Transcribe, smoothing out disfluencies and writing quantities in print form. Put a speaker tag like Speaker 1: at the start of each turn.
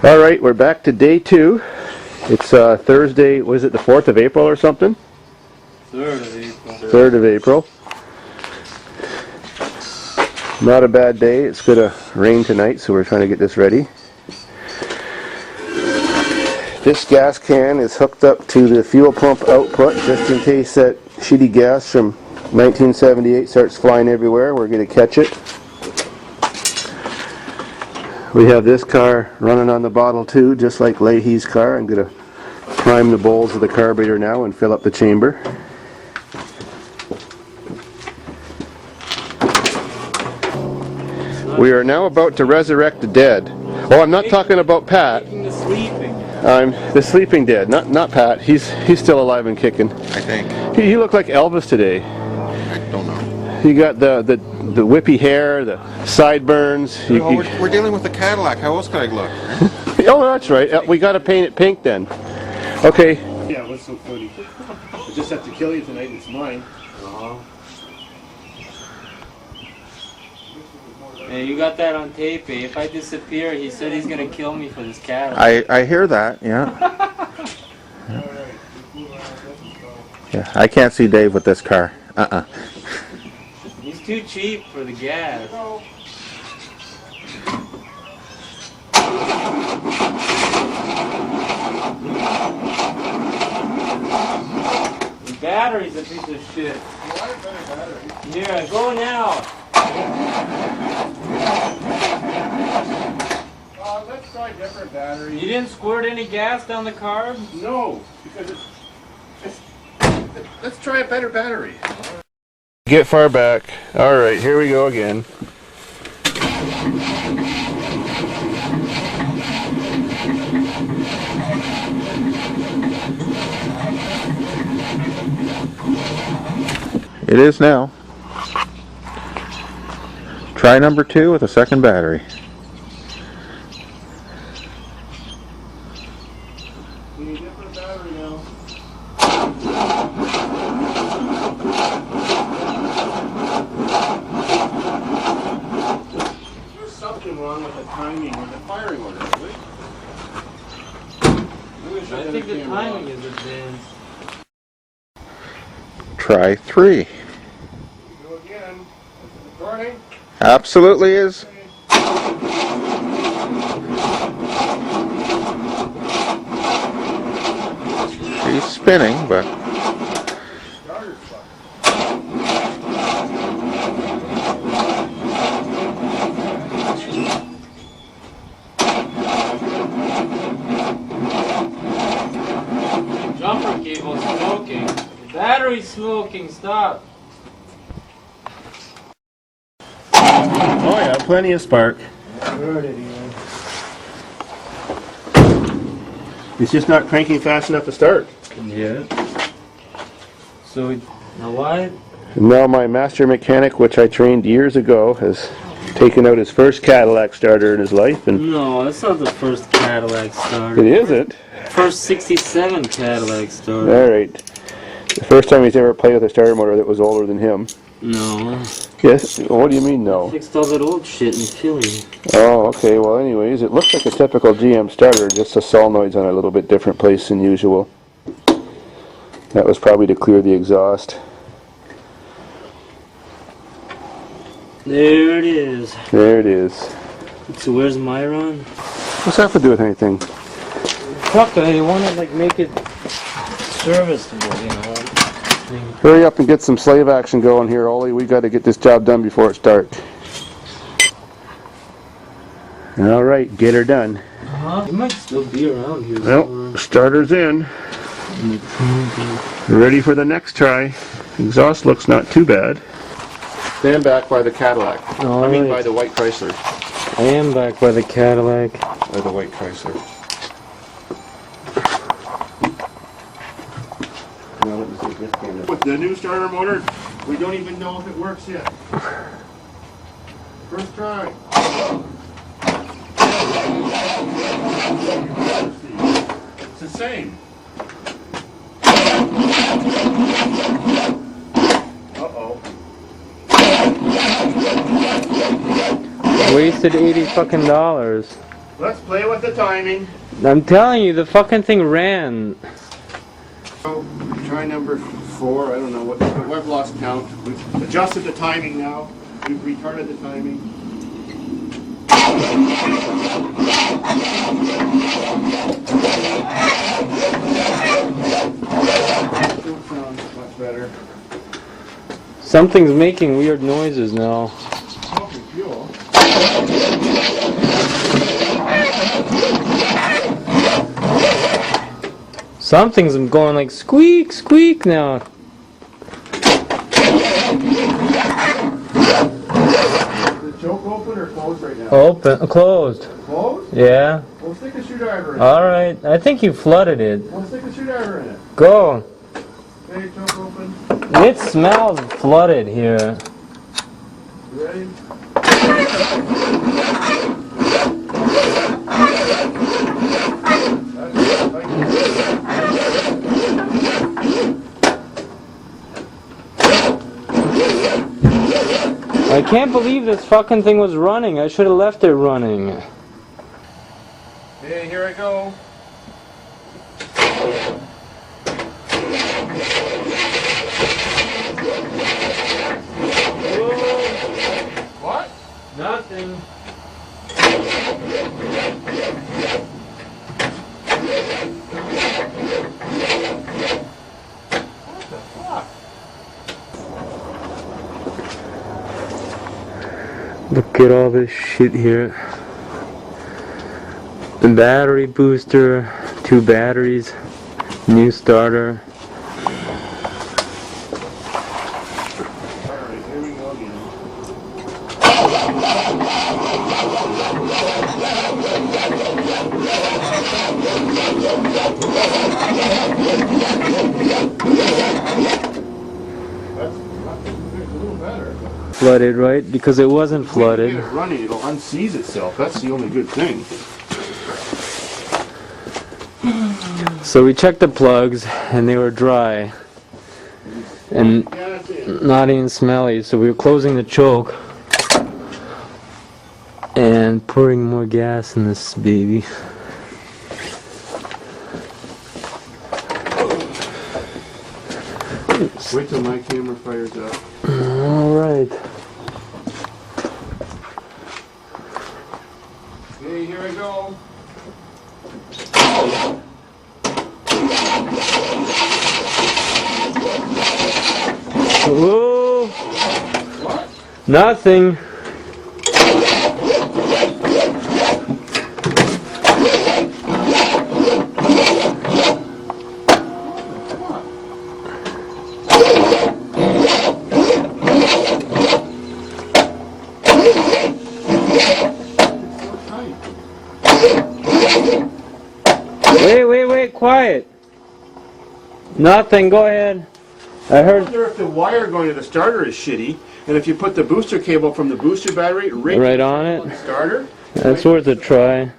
Speaker 1: All right, we're back to day 2. It's Thursday, was it the 4th of April or something?
Speaker 2: 3rd of April.
Speaker 1: 3rd of April. Not a bad day. It's going to rain tonight, so we're trying to get this ready. This gas can is hooked up to the fuel pump output just in case that shitty gas from 1978 starts flying everywhere. We're going to catch it. We have this car running on the bottle too, just like Leahy's car. I'm going to prime the bowls of the carburetor now and fill up the chamber. We are now about to resurrect the dead. Oh, I'm not talking about Pat. I'm the sleeping dead, not Pat. He's still alive and kicking.
Speaker 3: I think.
Speaker 1: He looked like Elvis today.
Speaker 3: I don't know.
Speaker 1: He got the whippy hair, the sideburns.
Speaker 3: We're dealing with the Cadillac. How else could I look?
Speaker 1: Oh, that's right. We got to paint it pink then. Okay. Yeah, what's so funny? I just have to kill you tonight. It's mine.
Speaker 2: Hey, you got that on tape, eh? If I disappear, he said he's gonna kill me for this Cadillac.
Speaker 3: I hear that, yeah. Yeah, I can't see Dave with this car.
Speaker 2: He's too cheap for the gas. The battery's a piece of shit. Here, go now.
Speaker 1: Let's try different batteries.
Speaker 2: You didn't squirt any gas down the carb?
Speaker 1: No, because let's try a better battery. Get far back. All right, here we go again.
Speaker 3: It is now. Try number 2 with a second battery.
Speaker 1: We need a different battery now. There's something wrong with the timing or the firing order, really.
Speaker 2: I think the timing is advanced.
Speaker 3: Try 3.
Speaker 1: Go again. Is it recording?
Speaker 3: Absolutely is. She's spinning, but
Speaker 2: Jumper cable's smoking. The battery's smoking. Stop.
Speaker 1: Oh yeah, plenty of spark. It's just not cranking fast enough to start.
Speaker 2: Yeah. So, now why?
Speaker 1: And now my master mechanic, which I trained years ago, has taken out his first Cadillac starter in his life. And
Speaker 2: No, that's not the first Cadillac starter.
Speaker 1: it isn't.
Speaker 2: First 67 Cadillac starter.
Speaker 1: All right. The first time he's ever played with a starter motor that was older than him.
Speaker 2: No.
Speaker 1: Yes? What do you mean, no?
Speaker 2: Fixed all that old shit in Philly.
Speaker 1: Oh, okay. Well, anyways, it looks like a typical GM starter, just the solenoid's on a little bit different place than usual. That was probably to clear the exhaust.
Speaker 2: There it is.
Speaker 1: There it is.
Speaker 2: So where's Myron?
Speaker 1: What's that have to do with anything?
Speaker 2: Fuck, I want to like make it serviceable, you know.
Speaker 1: Hurry up and get some slave action going here, Ollie. We got to get this job done before it's dark. All right, get her done.
Speaker 2: It might still be around here.
Speaker 1: Well, starter's in. Ready for the next try. Exhaust looks not too bad. Stand back by the Cadillac. I mean by the white Chrysler.
Speaker 2: I am back by the Cadillac.
Speaker 1: By the white Chrysler. With the new starter motor, we don't even know if it works yet. First try. It's the same. Uh-oh.
Speaker 2: Wasted $80 fucking.
Speaker 1: Let's play with the timing.
Speaker 2: I'm telling you, the fucking thing ran.
Speaker 1: So, try number 4. I don't know what. I've lost count. We've adjusted the timing now. We've retarded the timing. Still sounds much better.
Speaker 2: Something's making weird noises now.
Speaker 1: Smoking fuel.
Speaker 2: Something's going like squeak, squeak now.
Speaker 1: Is the choke open or closed right now?
Speaker 2: Open, closed.
Speaker 1: Closed?
Speaker 2: Yeah.
Speaker 1: We'll stick a screwdriver in it.
Speaker 2: Alright, I think you flooded it.
Speaker 1: We'll stick a screwdriver in it.
Speaker 2: Go.
Speaker 1: Okay, choke open.
Speaker 2: It smells flooded here.
Speaker 1: You ready?
Speaker 2: I can't believe this fucking thing was running. I should have left it running.
Speaker 1: Okay, here I go. What?
Speaker 2: Nothing. Look at all this shit here. The battery booster, 2 batteries, new starter.
Speaker 1: Alright, here we go again. That's a little better.
Speaker 2: Flooded, right? Because it wasn't
Speaker 1: When
Speaker 2: flooded.
Speaker 1: you get it running, it'll unseize itself. That's the only good thing.
Speaker 2: So we checked the plugs and they were dry and
Speaker 1: Yeah, that's it.
Speaker 2: not even smelly. So we were closing the choke and pouring more gas in this baby.
Speaker 1: Wait till my camera fires up.
Speaker 2: Alright.
Speaker 1: Okay, here I go.
Speaker 2: Whoa!
Speaker 1: What?
Speaker 2: Nothing. Wait, quiet. Nothing, go ahead. I
Speaker 1: I
Speaker 2: heard
Speaker 1: wonder if the wire going to the starter is shitty, and if you put the booster cable from the booster battery
Speaker 2: right on
Speaker 1: on the
Speaker 2: it.
Speaker 1: starter.
Speaker 2: That's worth a try.